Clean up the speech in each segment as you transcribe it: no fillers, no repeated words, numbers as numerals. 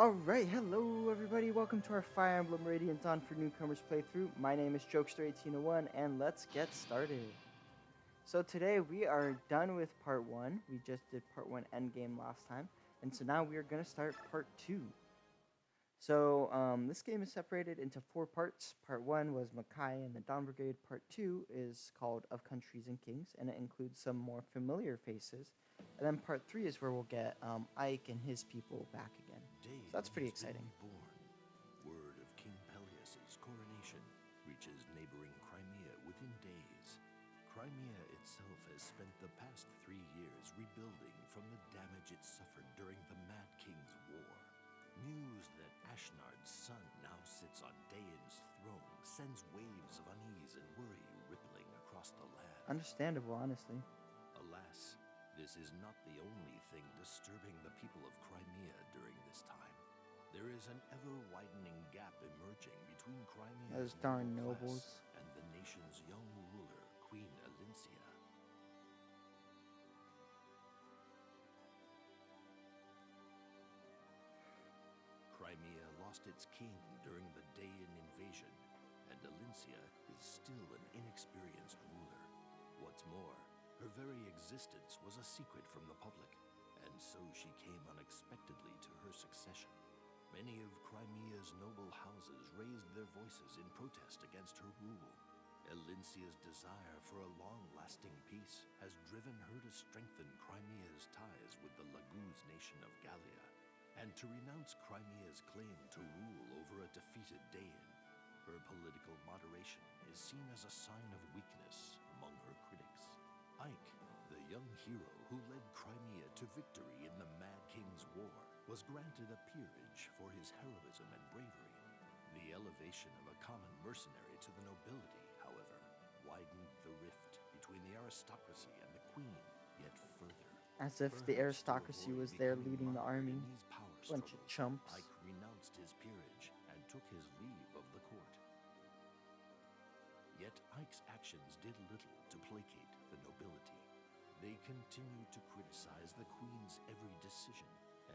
Alright, hello everybody, welcome to our Fire Emblem Radiant Dawn for Newcomers playthrough. My name is Jokester1801 and let's get started. So today we are done with part 1. We just did part 1 endgame last time. And so now we are going to start part 2. So this game is separated into 4 parts. Part 1 was Makai and the Dawn Brigade. Part 2 is called Of Countries and Kings, and it includes some more familiar faces. And then part 3 is where we'll get Ike and his people back again. So that's pretty exciting. Born. Word of King Peleus's coronation reaches neighboring Crimea within days. Crimea itself has spent the past 3 years rebuilding from the damage it suffered during the Mad King's War. News that Ashnard's son now sits on Daein's throne sends waves of unease and worry rippling across the land. Understandable, honestly. Alas, this is not the only thing disturbing the people of Crimea during this time. There is an ever-widening gap emerging between Crimea's Those darn noble nobles. class and the nation's young ruler, Queen Elincia. Crimea lost its king during the Daein invasion, and Elincia is still an inexperienced ruler. What's more, her very existence was a secret from the public, and so she came unexpectedly to her succession. Many of Crimea's noble houses raised their voices in protest against her rule. Elincia's desire for a long-lasting peace has driven her to strengthen Crimea's ties with the Laguz nation of Gallia, and to renounce Crimea's claim to rule over a defeated Daein. Her political moderation is seen as a sign of weakness among her critics. Ike, the young hero who led Crimea to victory in the Mad King's War, was granted a peerage for his heroism and bravery. The elevation of a common mercenary to the nobility, however, widened the rift between the aristocracy and the queen yet further. As if the aristocracy was there leading the army. Bunch of chumps. Ike renounced his peerage and took his leave of the court. Yet Ike's actions did little to placate the nobility. They continued to criticize the queen's every decision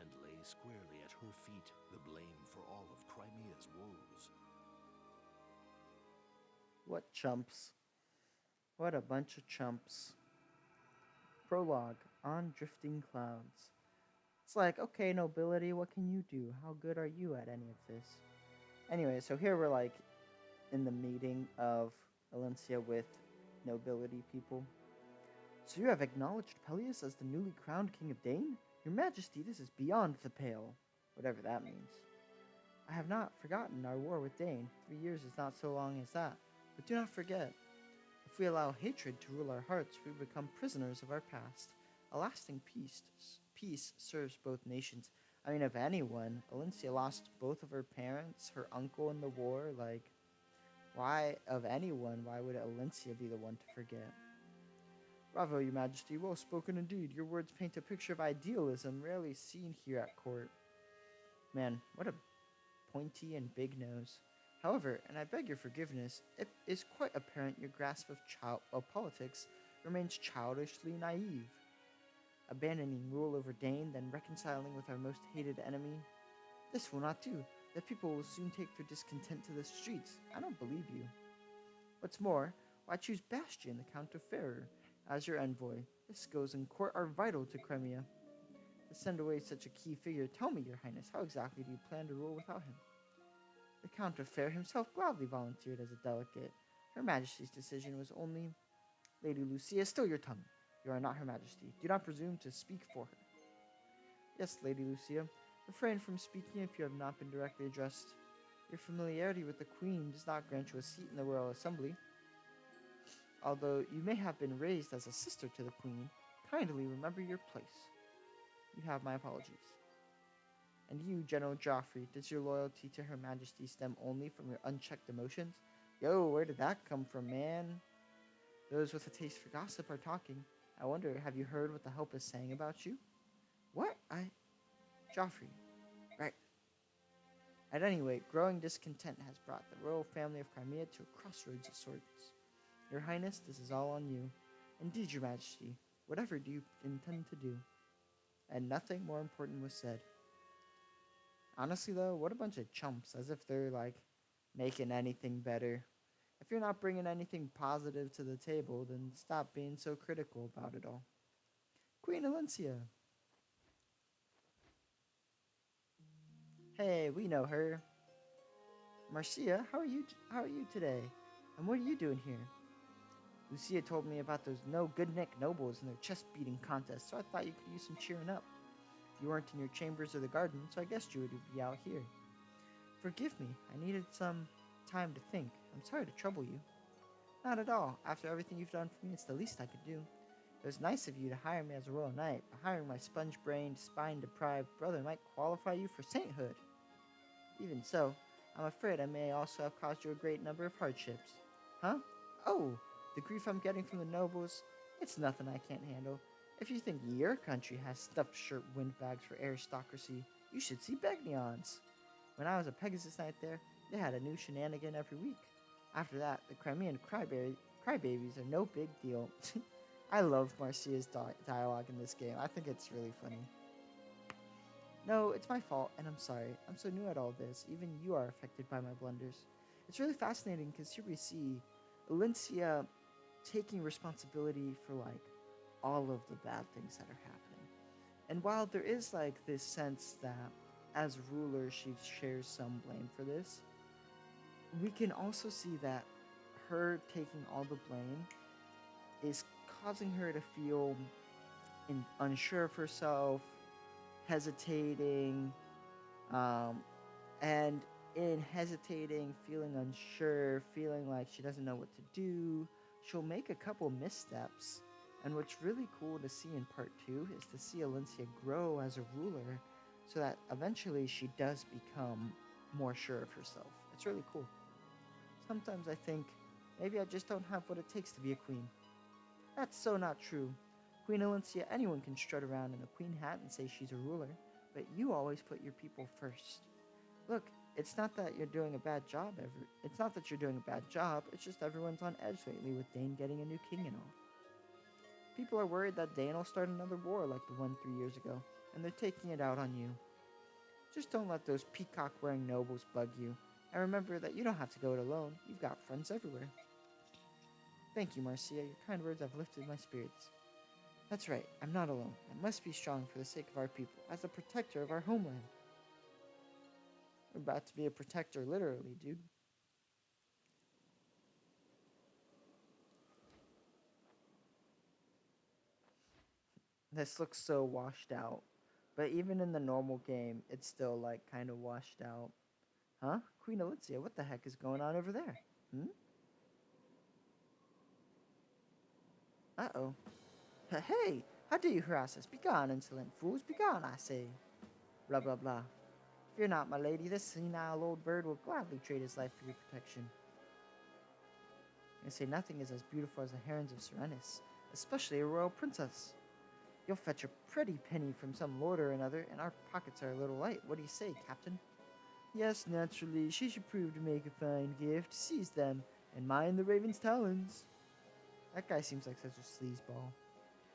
and lay squarely at her feet the blame for all of Crimea's woes. What chumps. What a bunch of chumps. Prologue, On Drifting Clouds. It's like, okay, nobility, what can you do? How good are you at any of this? Anyway, so here we're like in the meeting of Elincia with nobility people. So you have acknowledged Peleus as the newly crowned king of Daein? Your Majesty, this is beyond the pale. Whatever that means. I have not forgotten our war with Daein. 3 years is not so long as that. But do not forget, if we allow hatred to rule our hearts, we become prisoners of our past. A lasting peace serves both nations. I mean, if anyone, Elincia lost both of her parents, her uncle in the war. Like, why, of anyone, why would Elincia be the one to forget? Bravo, Your Majesty, well spoken indeed. Your words paint a picture of idealism rarely seen here at court. Man, what a pointy and big nose. However, and I beg your forgiveness, it is quite apparent your grasp of politics remains childishly naive. Abandoning rule over Daein, then reconciling with our most hated enemy? This will not do. The people will soon take their discontent to the streets. I don't believe you. What's more, why choose Bastion, the Count of Ferrer, as your envoy? His skills in court are vital to Crimea. To send away such a key figure, tell me, Your Highness, how exactly do you plan to rule without him? The Count of Ferrer himself gladly volunteered as a delegate. Her Majesty's decision was only... Lady Lucia, still your tongue. You are not Her Majesty. Do not presume to speak for her. Yes, Lady Lucia. Refrain from speaking if you have not been directly addressed. Your familiarity with the Queen does not grant you a seat in the Royal Assembly. Although you may have been raised as a sister to the Queen, kindly remember your place. You have my apologies. And you, General Joffrey, does your loyalty to Her Majesty stem only from your unchecked emotions? Yo, where did that come from, man? Those with a taste for gossip are talking. I wonder, have you heard what the Help is saying about you? What? Joffrey. Right. At any rate, growing discontent has brought the royal family of Crimea to a crossroads of sorts. Your Highness, this is all on you. Indeed, Your Majesty, whatever do you intend to do? And nothing more important was said. Honestly, though, what a bunch of chumps, as if they're, like, making anything better. If you're not bringing anything positive to the table, then stop being so critical about it all. Queen Alencia. Hey, we know her. Marcia, how are you today? And what are you doing here? Lucia told me about those no good neck nobles and their chest beating contest, so I thought you could use some cheering up. You weren't in your chambers or the garden, so I guessed you would be out here. Forgive me, I needed some time to think. I'm sorry to trouble you. Not at all. After everything you've done for me, it's the least I could do. It was nice of you to hire me as a royal knight, but hiring my sponge-brained, spine-deprived brother might qualify you for sainthood. Even so, I'm afraid I may also have caused you a great number of hardships. Huh? Oh, the grief I'm getting from the nobles? It's nothing I can't handle. If you think your country has stuffed shirt windbags for aristocracy, you should see Begnion's. When I was a Pegasus Knight there, they had a new shenanigan every week. After that, the Crimean crybabies are no big deal. I love Marcia's dialogue in this game. I think it's really funny. No, it's my fault, and I'm sorry. I'm so new at all this. Even you are affected by my blunders. It's really fascinating because here we see Alencia taking responsibility for, like, all of the bad things that are happening. And while there is, like, this sense that as ruler she shares some blame for this, we can also see that her taking all the blame is causing her to feel unsure of herself, hesitating, um, and in hesitating, feeling unsure, feeling like she doesn't know what to do, she'll make a couple missteps. And what's really cool to see in part 2 is to see Alencia grow as a ruler so that eventually she does become more sure of herself. It's really cool. Sometimes I think maybe I just don't have what it takes to be a queen. That's so not true. Queen Alencia, anyone can strut around in a queen hat and say she's a ruler, but you always put your people first. Look, it's not that you're doing a bad job It's not that you're doing a bad job, it's just everyone's on edge lately with Dane getting a new king and all. People are worried that Dane will start another war like the one 3 years ago, and they're taking it out on you. Just don't let those peacock-wearing nobles bug you, and remember that you don't have to go it alone. You've got friends everywhere. Thank you, Marcia. Your kind words have lifted my spirits. That's right, I'm not alone. I must be strong for the sake of our people, as a protector of our homeland. We're about to be a protector, literally, dude. This looks so washed out. But even in the normal game, it's still, like, kind of washed out. Huh? Queen Alencia, what the heck is going on over there? Uh-oh. Hey, how do you harass us? Begone, insolent fools, begone, I say. Blah, blah, blah. Fear not, my lady, this senile old bird will gladly trade his life for your protection. I say nothing is as beautiful as the herons of Serenus, especially a royal princess. You'll fetch a pretty penny from some lord or another, and our pockets are a little light. What do you say, Captain? Yes, naturally, she should prove to make a fine gift. Seize them, and mind the raven's talons. That guy seems like such a sleazeball.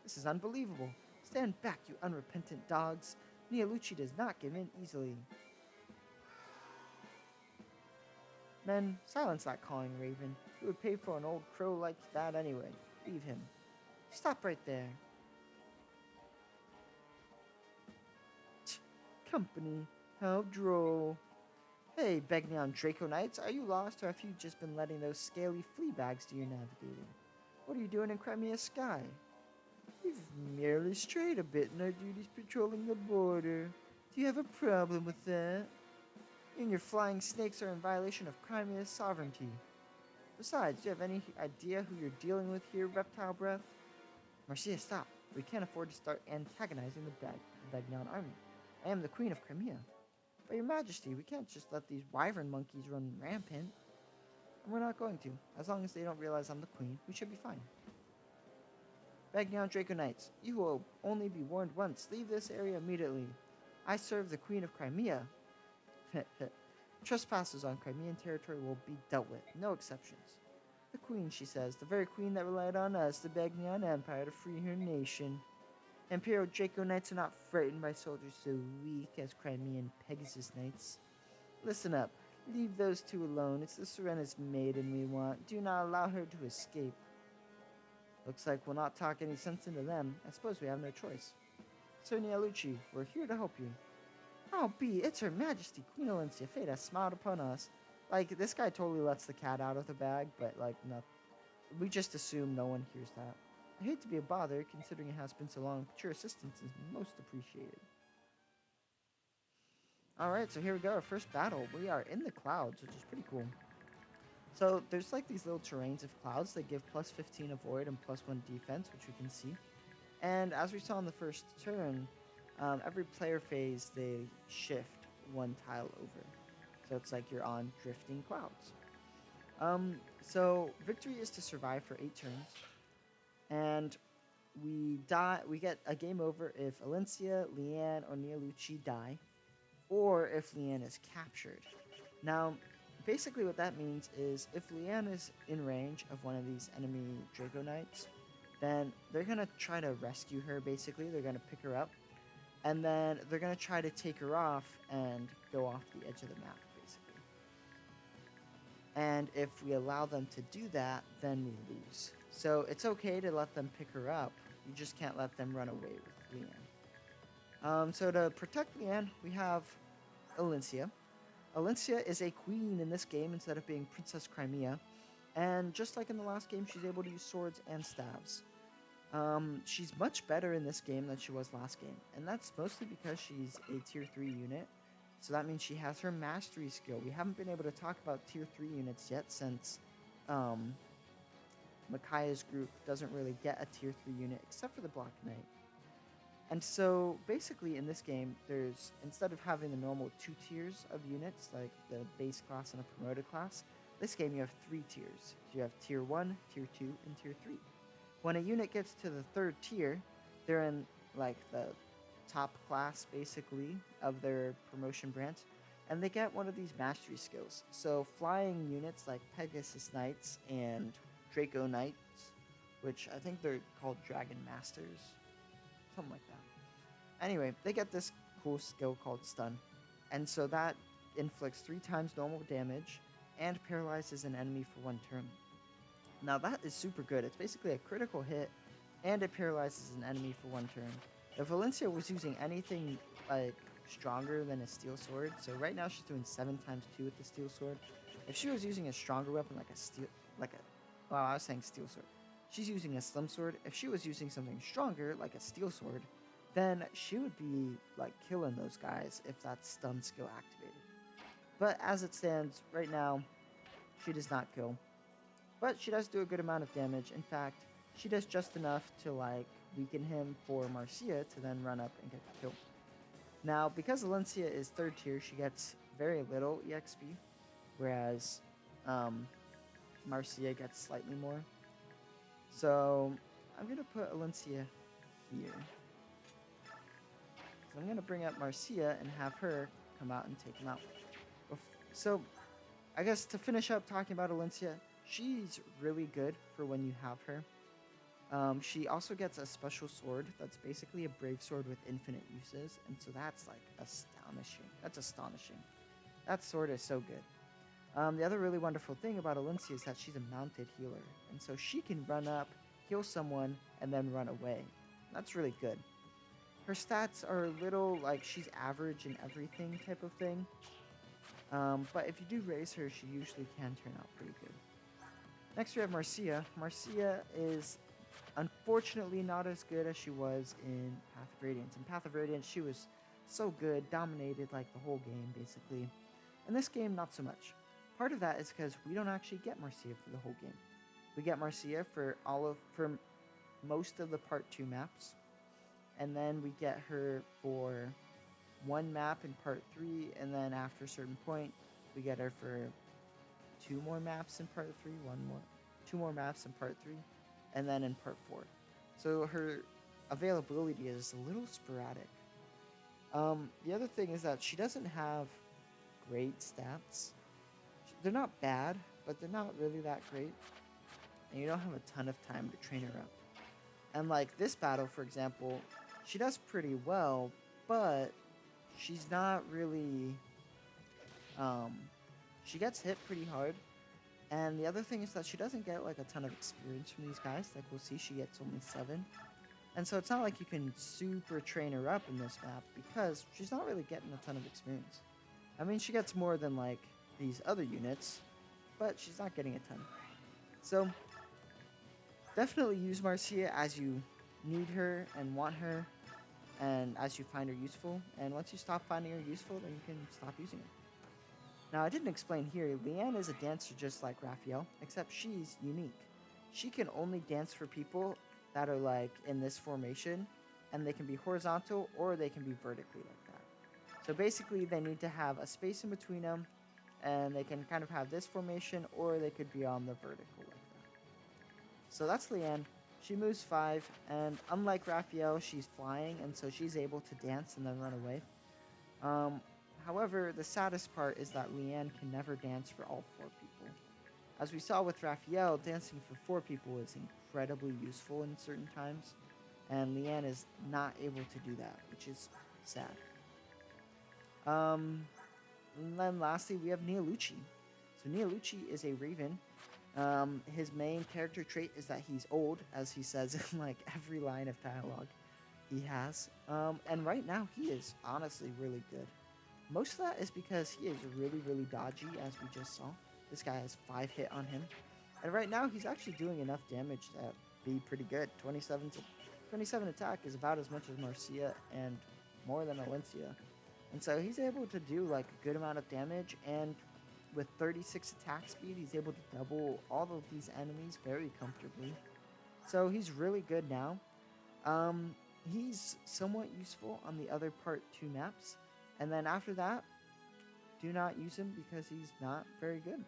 This is unbelievable. Stand back, you unrepentant dogs. Nialucci does not give in easily. Men, silence that cawing raven. He would pay for an old crow like that anyway. Leave him. Stop right there. Company, how droll. Hey, Begnion Draco Knights, are you lost or have you just been letting those scaly flea bags do your navigating? What are you doing in Crimea's sky? We've merely strayed a bit in our duties patrolling the border. Do you have a problem with that? You and your flying snakes are in violation of Crimea's sovereignty. Besides, do you have any idea who you're dealing with here, Reptile Breath? Marcia, stop. We can't afford to start antagonizing the Begnion army. I am the Queen of Crimea. But your majesty, we can't just let these wyvern monkeys run rampant. And we're not going to. As long as they don't realize I'm the queen, we should be fine. Begnion Draco Knights, you will only be warned once. Leave this area immediately. I serve the Queen of Crimea. Trespassers on Crimean territory will be dealt with, no exceptions. The Queen, she says, the very Queen that relied on us, the Begnion Empire, to free her nation. Imperial Draco Knights are not frightened by soldiers so weak as Crimean Pegasus Knights. Listen up. Leave those two alone. It's the Serena's maiden we want. Do not allow her to escape. Looks like we'll not talk any sense into them. I suppose we have no choice. Sir Nialucci, we're here to help you. Oh, be it's Her Majesty Queen Valencia Fate has smiled upon us. Like, this guy totally lets the cat out of the bag, but, like, no, we just assume no one hears that. I hate to be a bother, considering it has been so long, but your assistance is most appreciated. Alright, so here we go, our first battle. We are in the clouds, which is pretty cool. So, there's like these little terrains of clouds that give plus 15 avoid and plus 1 defense, which we can see. And as we saw in the first turn, every player phase, they shift one tile over. So it's like you're on drifting clouds. So victory is to survive for 8 turns. And we get a game over if Alencia, Leanne, or Nialucci die, or if Leanne is captured. Now, basically what that means is if Leanne is in range of one of these enemy Draco Knights, then they're going to try to rescue her, basically. They're going to pick her up, and then they're going to try to take her off and go off the edge of the map, basically. And if we allow them to do that, then we lose. So it's okay to let them pick her up. You just can't let them run away with Leanne. So to protect Leanne, we have Alencia. Alencia is a queen in this game instead of being Princess Crimea. And just like in the last game, she's able to use swords and staves. She's much better in this game than she was last game. And that's mostly because she's a tier 3 unit. So that means she has her mastery skill. We haven't been able to talk about tier 3 units yet since Micaiah's group doesn't really get a tier 3 unit except for the Black Knight. And so basically in this game, there's, instead of having the normal 2 tiers of units, like the base class and a promoted class, this game you have 3 tiers. You have tier 1, tier 2, and tier 3. When a unit gets to the 3rd tier, they're in like the top class basically of their promotion branch, and they get one of these mastery skills. So flying units like Pegasus Knights and Draco Knights, which I think they're called Dragon Masters, something like that. Anyway, they get this cool skill called Stun, and so that inflicts 3 times normal damage and paralyzes an enemy for 1 turn. Now that is super good. It's basically a critical hit, and it paralyzes an enemy for 1 turn. If Valencia was using anything like stronger than a steel sword, so right now she's doing 7 times 2 with the steel sword. If she was using a stronger weapon like a steel, well, I was saying steel sword. She's using a slim sword. If she was using something stronger like a steel sword, then she would be like killing those guys if that stun skill activated. But as it stands right now, she does not kill. But she does do a good amount of damage. In fact, she does just enough to like weaken him for Marcia to then run up and get the kill. Now, because Alencia is 3rd tier, she gets very little EXP, whereas Marcia gets slightly more. So I'm going to put Alencia here. So I'm going to bring up Marcia and have her come out and take him out. So I guess to finish up talking about Alencia, she's really good for when you have her. She also gets a special sword that's basically a brave sword with infinite uses, and so that's like astonishing. That's astonishing. That sword is so good. The other really wonderful thing about Alencia is that she's a mounted healer, and so she can run up, heal someone, and then run away. That's really good. Her stats are a little like she's average in everything type of thing, but if you do raise her, she usually can turn out pretty good. Next we have Marcia. Marcia is unfortunately not as good as she was in Path of Radiance. In Path of Radiance, she was so good, dominated like the whole game, basically. In this game, not so much. Part of that is because we don't actually get Marcia for the whole game. We get Marcia for most of the Part 2 maps, and then we get her for 1 map in Part 3, and then after a certain point, we get her for 2 more maps in Part 3, 2 more maps in Part 3, and then in Part 4. So her availability is a little sporadic. The other thing is that she doesn't have great stats. They're not bad, but they're not really that great. And you don't have a ton of time to train her up. And like this battle, for example, she does pretty well, but she's not really. Um, she gets hit pretty hard, and the other thing is that she doesn't get like a ton of experience from these guys. Like we'll see, she gets only 7, and so it's not like you can super train her up in this map because she's not really getting a ton of experience. I mean, she gets more than like these other units, but she's not getting a ton. So definitely use Marcia as you need her and want her, and as you find her useful. And once you stop finding her useful, then you can stop using her. Now, I didn't explain here, Leanne is a dancer just like Raphael, except she's unique. She can only dance for people that are like in this formation, and they can be horizontal or they can be vertically like that. So basically, they need to have a space in between them, and they can kind of have this formation, or they could be on the vertical like that. So that's Leanne. She moves 5, and unlike Raphael, she's flying, and so she's able to dance and then run away. Um, However, the saddest part is that Leanne can never dance for all 4 people. As we saw with Raphael, dancing for 4 people is incredibly useful in certain times, and Leanne is not able to do that, which is sad. And then lastly, we have Neolucci. So Neolucci is a Raven. His main character trait is that he's old, as he says in like every line of dialogue he has. And right now, he is honestly really good. Most of that is because he is really, really dodgy, as we just saw. This guy has 5 hit on him. And right now, he's actually doing enough damage to be pretty good. 27 attack is about as much as Marcia and more than Alencia. And so he's able to do like a good amount of damage, and with 36 attack speed, he's able to double all of these enemies very comfortably. So he's really good now. He's somewhat useful on the other part 2 maps. And then after that, do not use him because he's not very good.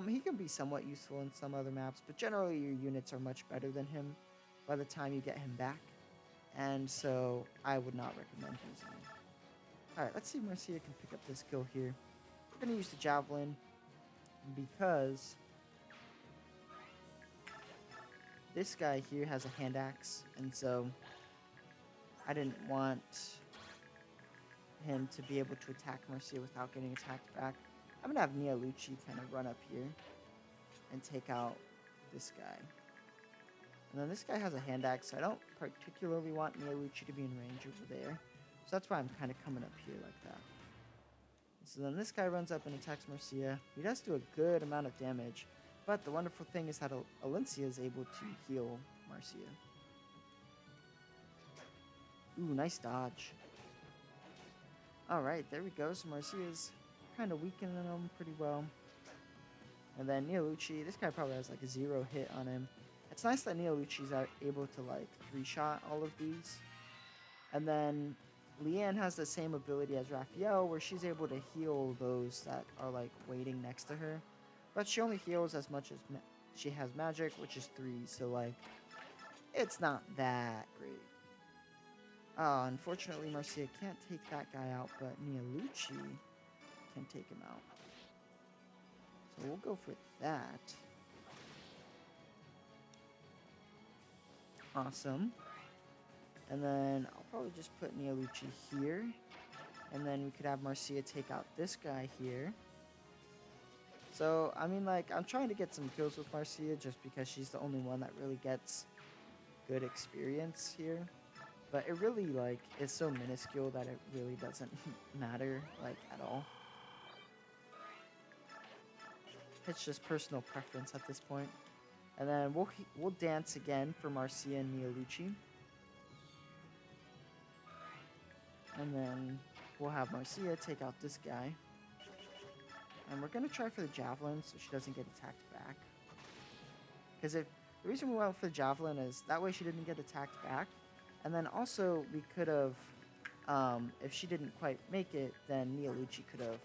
He can be somewhat useful in some other maps, but generally your units are much better than him by the time you get him back. And so I would not recommend using him. Alright, let's see if Marcia can pick up this kill here. We're going to use the Javelin because this guy here has a hand axe, and so I didn't want him to be able to attack Marcia without getting attacked back. I'm going to have Neolucci kind of run up here and take out this guy. And then this guy has a hand axe, so I don't particularly want Neolucci to be in range over there. So that's why I'm kind of coming up here like that. So then this guy runs up and attacks Marcia. He does do a good amount of damage, but the wonderful thing is that Alencia is able to heal Marcia. Ooh, nice dodge. Alright, there we go. So Marcia's kind of weakening him pretty well. And then Neolucci, this guy probably has like a 0 hit on him. It's nice that Neolucci's able to like 3-shot all of these. And then Leanne has the same ability as Raphael, where she's able to heal those that are like waiting next to her. But she only heals as much as she has magic, which is 3. So like, it's not that great. Unfortunately, Marcia can't take that guy out, but Neolucci can take him out. So we'll go for that. Awesome. And then I'll probably just put Neolucci here. And then we could have Marcia take out this guy here. So, I mean, like, I'm trying to get some kills with Marcia just because she's the only one that really gets good experience here. But it really, like, is so minuscule that it really doesn't matter, like, at all. It's just personal preference at this point. And then we'll dance again for Marcia and Neolucci. And then we'll have Marcia take out this guy. And we're going to try for the Javelin so she doesn't get attacked back. Because the reason we went for the Javelin is that way she didn't get attacked back. And then also we could have, if she didn't quite make it, then Neolucci could have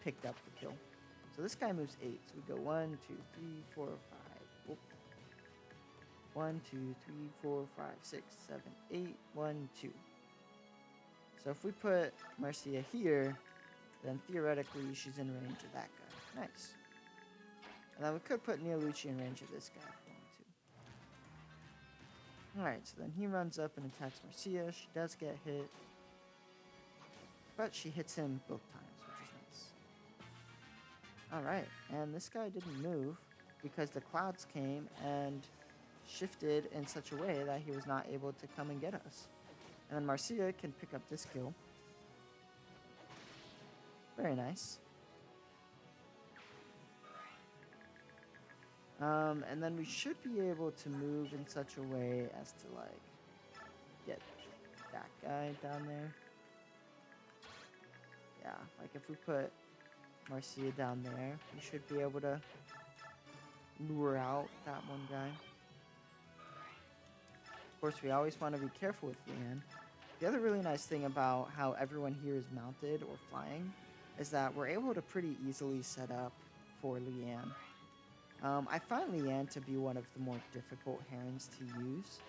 picked up the kill. So this guy moves 8. So we go 1, 2, 3, 4, 5. Whoop. 1, 2, 3, 4, 5, 6, 7, 8. 1, 2. So if we put Marcia here, then theoretically she's in range of that guy. Nice. And then we could put Neolucci in range of this guy if we Alright, so then he runs up and attacks Marcia. She does get hit, but she hits him both times, which is nice. Alright, and this guy didn't move because the clouds came and shifted in such a way that he was not able to come and get us. And then Marcia can pick up this kill. Very nice. And then we should be able to move in such a way as to, like, get that guy down there. Yeah, like if we put Marcia down there, we should be able to lure out that one guy. Of course, we always want to be careful with Leanne. The other really nice thing about how everyone here is mounted or flying is that we're able to pretty easily set up for Leanne. I find Leanne to be one of the more difficult herons to use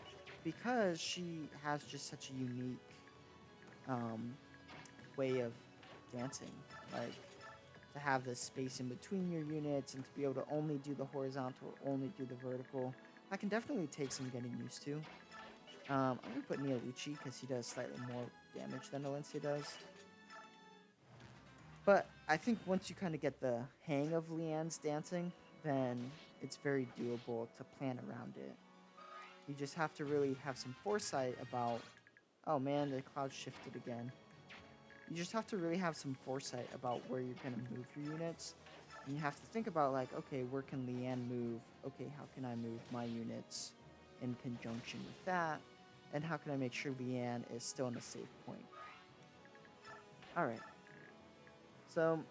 because she has just such a unique way of dancing. Like, to have this space in between your units and to be able to only do the horizontal or only do the vertical, that can definitely take some getting used to. I'm going to put Neolucci because he does slightly more damage than Valencia does. But I think once you kind of get the hang of Leanne's dancing, then it's very doable to plan around it. You just have to really have some foresight about, oh man, the cloud shifted again. You just have to really have some foresight about where you're going to move your units. And you have to think about, like, okay, where can Leanne move? Okay, how can I move my units in conjunction with that? And how can I make sure Leanne is still in a safe point? Alright. So,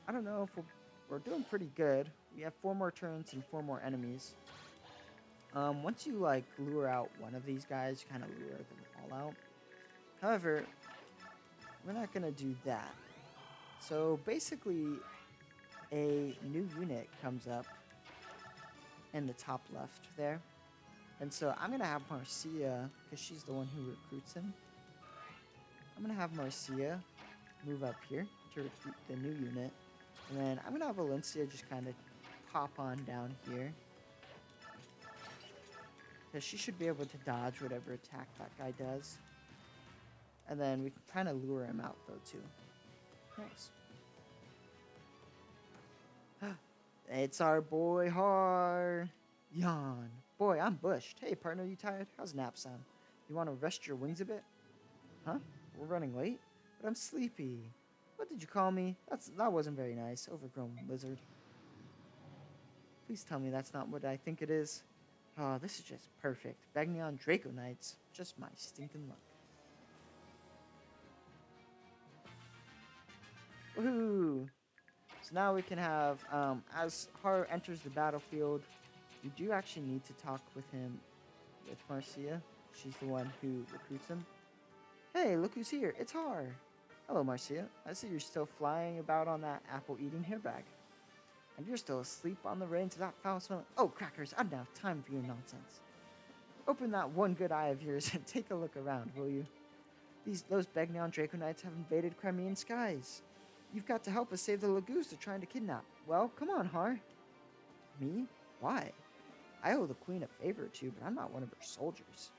I don't know if we're doing pretty good. We have 4 more turns and 4 more enemies. Once you, like, lure out one of these guys, you kind of lure them all out. However, we're not going to do that. So, basically, a new unit comes up in the top left there. And so I'm going to have Marcia, because she's the one who recruits him. I'm going to have Marcia move up here to recruit the new unit. And then I'm going to have Valencia just kind of pop on down here. Because she should be able to dodge whatever attack that guy does. And then we can kind of lure him out, though, too. Nice. It's our boy, Har. Yawn. Boy, I'm bushed. Hey, partner, you tired? How's nap sound? You want to rest your wings a bit? Huh? We're running late? But I'm sleepy. What did you call me? That wasn't very nice. Overgrown lizard. Please tell me that's not what I think it is. Oh, this is just perfect. Bagneon Draco Knights. Just my stinking luck. Woohoo! So now we can have, as Har enters the battlefield, we do actually need to talk with him, with Marcia. She's the one who recruits him. Hey, look who's here. It's Har. Hello, Marcia. I see you're still flying about on that apple-eating hairbag. And you're still asleep on the reins of that foul-smelling... Oh, crackers, I don't have time for your nonsense. Open that one good eye of yours and take a look around, will you? Those Bagneon Draco Knights have invaded Crimean skies. You've got to help us save the Laguz they're trying to kidnap. Well, come on, Har. Me? Why? I owe the Queen a favor or two, but I'm not one of her soldiers.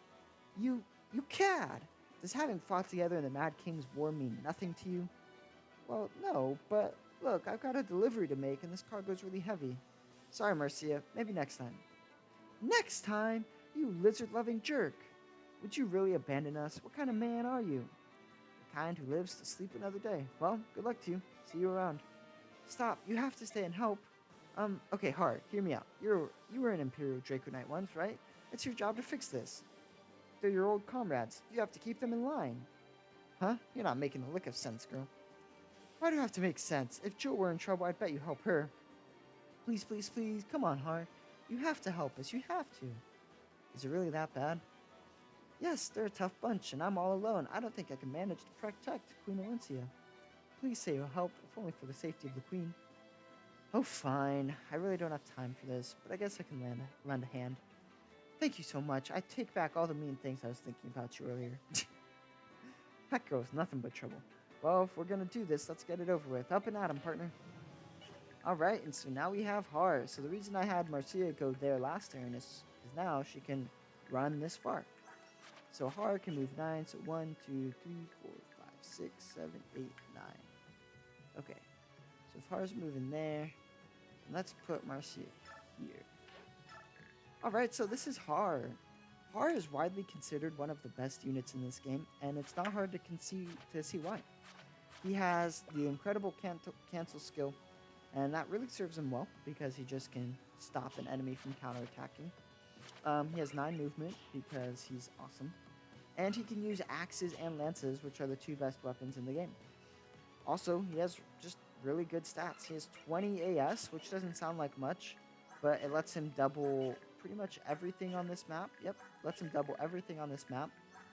You cad! Does having fought together in the Mad King's War mean nothing to you? Well, no, but look, I've got a delivery to make, and this cargo's really heavy. Sorry, Marcia, maybe next time. Next time? You lizard-loving jerk! Would you really abandon us? What kind of man are you? The kind who lives to sleep another day. Well, good luck to you. See you around. Stop, you have to stay and help. Okay, Har, hear me out. You were an Imperial Draco Knight once, right? It's your job to fix this. They're your old comrades. You have to keep them in line. Huh? You're not making a lick of sense, girl. Why do I have to make sense? If Jill were in trouble, I'd bet you help her. Please, please, please. Come on, Har. You have to help us. You have to. Is it really that bad? Yes, they're a tough bunch, and I'm all alone. I don't think I can manage to protect Queen Valencia. Please say you'll help, if only for the safety of the Queen. Oh, fine. I really don't have time for this, but I guess I can lend a hand. Thank you so much. I take back all the mean things I was thinking about you earlier. That girl's nothing but trouble. Well, if we're gonna do this, let's get it over with. Up and at 'em, partner. Alright, and so now we have Har. So the reason I had Marcia go there last turn is because now she can run this far. So Har can move 9. So 1, 2, 3, 4, 5, 6, 7, 8, 9. Okay. So if Har's moving there, let's put Marcia here. Alright, so this is Har. Har is widely considered one of the best units in this game, and it's not hard to see why. He has the incredible cancel skill, and that really serves him well because he just can stop an enemy from counterattacking. He has 9 movement because he's awesome. And he can use axes and lances, which are the 2 best weapons in the game. Also, he has just really good stats. He has 20 AS, which doesn't sound like much, but it lets him double pretty much everything on this map. Yep, lets him double everything on this map,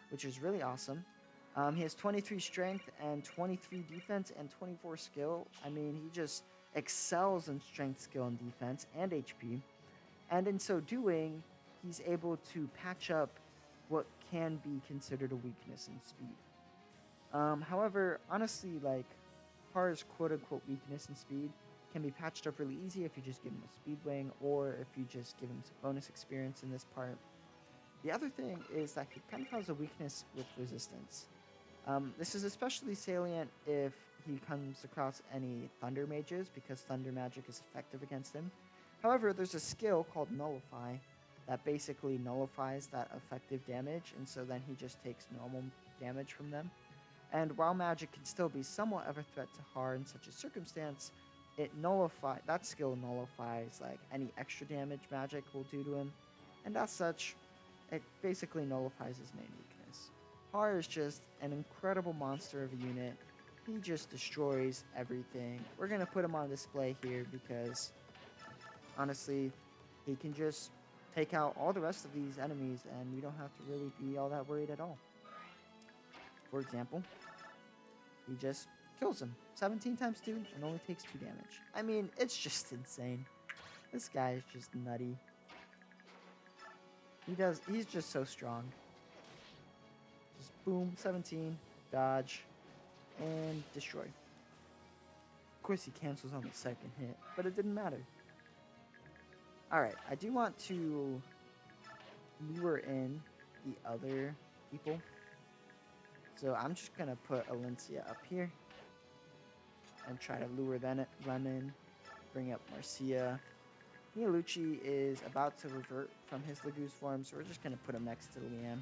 which is really awesome. He has 23 strength and 23 defense and 24 skill. I mean, he just excels in strength, skill, and defense, and HP. And in so doing, he's able to patch up what can be considered a weakness in speed. However, honestly, like, Har's quote-unquote weakness in speed can be patched up really easy if you just give him a speed wing, or if you just give him some bonus experience in this part. The other thing is that he kind of has a weakness with resistance. This is especially salient if he comes across any Thunder Mages, because Thunder Magic is effective against him. However, there's a skill called Nullify that basically nullifies that effective damage, and so then he just takes normal damage from them. And while magic can still be somewhat of a threat to Har in such a circumstance, that skill nullifies like any extra damage magic will do to him, and as such, it basically nullifies his main weakness. Har is just an incredible monster of a unit. He just destroys everything. We're gonna put him on display here because honestly, he can just take out all the rest of these enemies and we don't have to really be all that worried at all. For example, he just kills him 17 times 2 and only takes 2 damage. I mean, it's just insane. This guy is just nutty. He's just so strong. Just boom, 17, dodge, and destroy. Of course he cancels on the second hit, but it didn't matter. Alright, I do want to lure in the other people. So I'm just going to put Alencia up here and try to lure them in, bring up Marcia. Mialucci is about to revert from his Lagoose form, so we're just going to put him next to Leanne.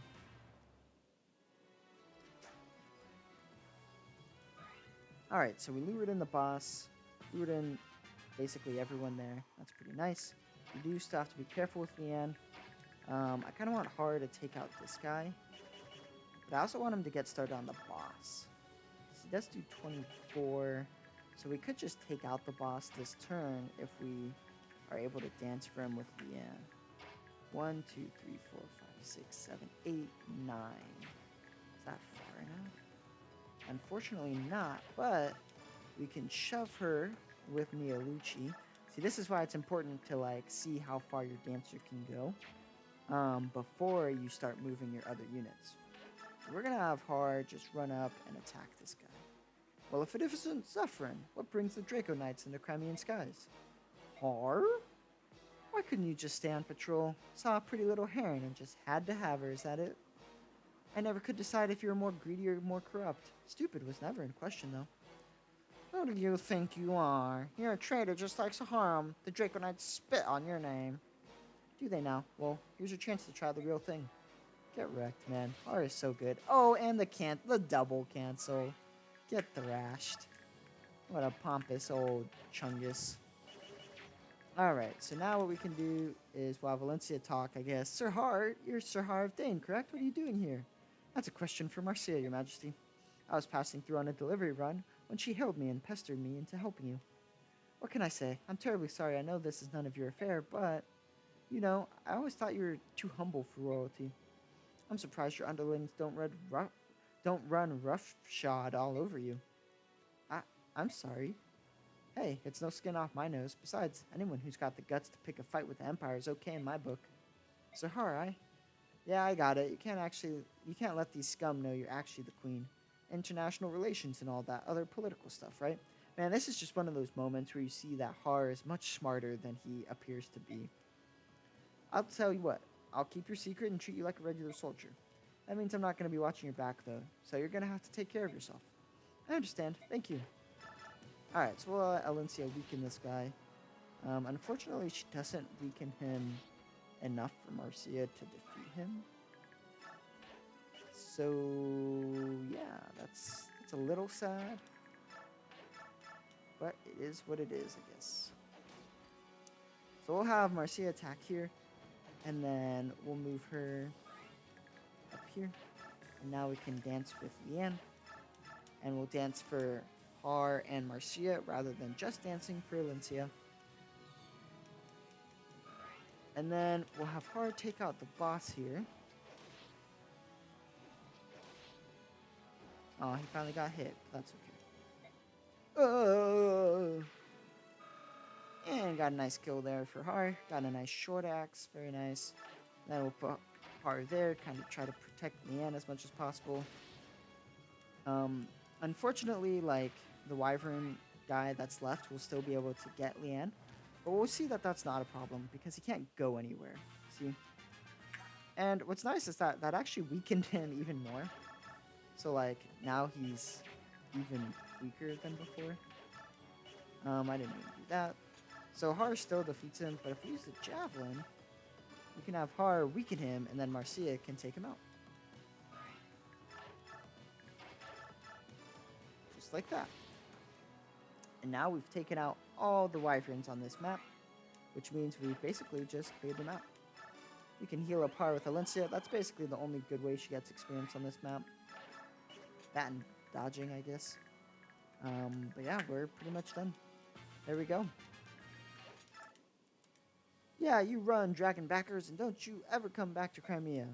Alright, so we lured in the boss, lured in basically everyone there. That's pretty nice. We do still have to be careful with Leanne. I kind of want Har to take out this guy, but I also want him to get started on the boss. So he does do 24, so we could just take out the boss this turn if we are able to dance for him with Leanne. 1, 2, 3, 4, 5, 6, 7, 8, 9. Is that far enough? Unfortunately not, but we can shove her with Mialucci. See, this is why it's important to like see how far your dancer can go before you start moving your other units. So we're gonna have Har just run up and attack this guy. Well, if it isn't Zephyrin, what brings the Draco Knights into Crimean skies? Har? Why couldn't you just stay on patrol? Saw a pretty little heron and just had to have her, is that it? I never could decide if you were more greedy or more corrupt. Stupid was never in question, though. Who do you think you are? You're a traitor just like Saharam. The Draco Knights spit on your name. Do they now? Well, here's your chance to try the real thing. Get wrecked, man. Har is so good. Oh, and the double cancel. Get thrashed. What a pompous old chungus. Alright, so now what we can do is, while Valencia talk, I guess. Sir Har, you're Sir Har of Dane, correct? What are you doing here? That's a question for Marcia, your majesty. I was passing through on a delivery run when she hailed me and pestered me into helping you. What can I say? I'm terribly sorry. I know this is none of your affair, but, you know, I always thought you were too humble for royalty. I'm surprised your underlings don't run roughshod all over you. I'm sorry. Hey, it's no skin off my nose. Besides, anyone who's got the guts to pick a fight with the Empire is okay in my book. Sir Har, Yeah, I got it. You can't let these scum know you're actually the queen. International relations and all that other political stuff, right? Man, this is just one of those moments where you see that Har is much smarter than he appears to be. I'll tell you what. I'll keep your secret and treat you like a regular soldier. That means I'm not going to be watching your back, though. So you're going to have to take care of yourself. I understand. Thank you. Alright, so we'll let Alencia weaken this guy. Unfortunately, she doesn't weaken him enough for Marcia to defeat him. So, yeah, that's a little sad. But it is what it is, I guess. So we'll have Marcia attack here. And then we'll move her up here. And now we can dance with Leanne. And we'll dance for Har and Marcia rather than just dancing for Alencia. And then we'll have Har take out the boss here. Oh, he finally got hit. That's okay. And got a nice kill there for Har. Got a nice short axe. Very nice. Then we'll put Har there. Kind of try to protect Leanne as much as possible. Unfortunately, like, the Wyvern guy that's left will still be able to get Leanne. But we'll see that that's not a problem because he can't go anywhere. See? And what's nice is that actually weakened him even more. So, like, now he's even weaker than before. I didn't even do that. So Har still defeats him, but if we use the Javelin, we can have Har weaken him, and then Marcia can take him out. Just like that. And now we've taken out all the Wyverns on this map, which means we've basically just cleared them out. We can heal up Har with Alencia. That's basically the only good way she gets experience on this map. That and dodging, I guess. But yeah, we're pretty much done. There we go. Yeah, you run, dragon backers, and don't you ever come back to Crimea.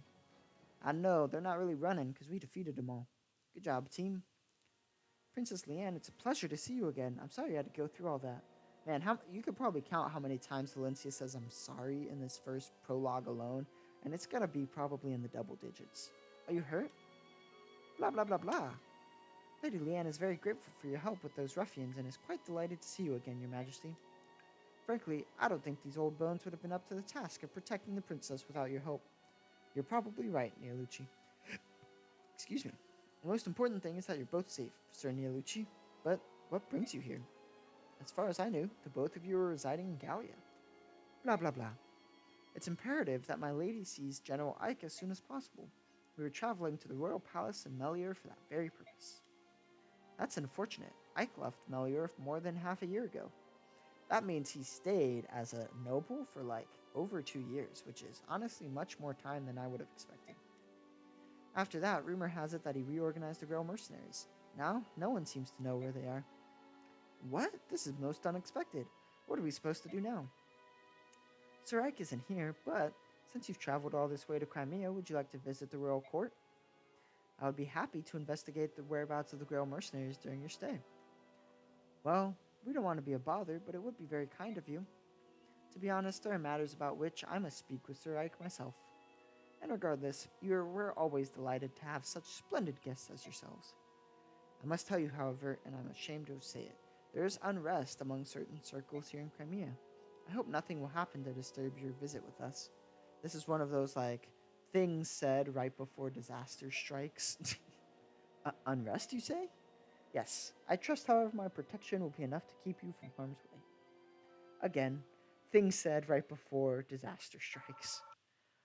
I know, they're not really running because we defeated them all. Good job, team. Princess Leanne, it's a pleasure to see you again. I'm sorry you had to go through all that. Man, you could probably count how many times Valencia says I'm sorry in this first prologue alone, and it's gonna be probably in the double digits. Are you hurt? Blah, blah, blah, blah. Lady Leanne is very grateful for your help with those ruffians and is quite delighted to see you again, Your Majesty. Frankly, I don't think these old bones would have been up to the task of protecting the princess without your help. You're probably right, Neolucci. Excuse me. The most important thing is that you're both safe, Sir Neolucci. But what brings you here? As far as I knew, the both of you were residing in Gallia. Blah, blah, blah. It's imperative that my lady sees General Ike as soon as possible. We were traveling to the royal palace in Melior for that very purpose. That's unfortunate. Ike left Melior more than half a year ago. That means he stayed as a noble for like over 2 years, which is honestly much more time than I would have expected. After that, rumor has it that he reorganized the Grail mercenaries. Now, no one seems to know where they are. What? This is most unexpected. What are we supposed to do now? Sir Ike isn't here, but since you've traveled all this way to Crimea, would you like to visit the royal court? I would be happy to investigate the whereabouts of the Grail mercenaries during your stay. Well, we don't want to be a bother, but it would be very kind of you. To be honest, there are matters about which I must speak with Sir Ike myself. And regardless, we're always delighted to have such splendid guests as yourselves. I must tell you, however, and I'm ashamed to say it, there is unrest among certain circles here in Crimea. I hope nothing will happen to disturb your visit with us. This is one of those, like, things said right before disaster strikes. Unrest, you say? Yes. I trust, however, my protection will be enough to keep you from harm's way. Again, things said right before disaster strikes.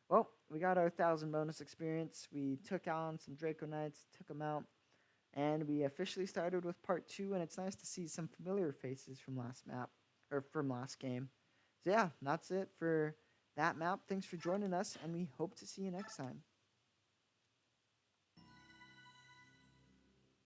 Well, we got our 1,000 bonus experience. We took on some Draco Knights, took them out, and we officially started with part 2, and it's nice to see some familiar faces from last map, or from last game. So yeah, that's it for that map. Thanks for joining us, and we hope to see you next time.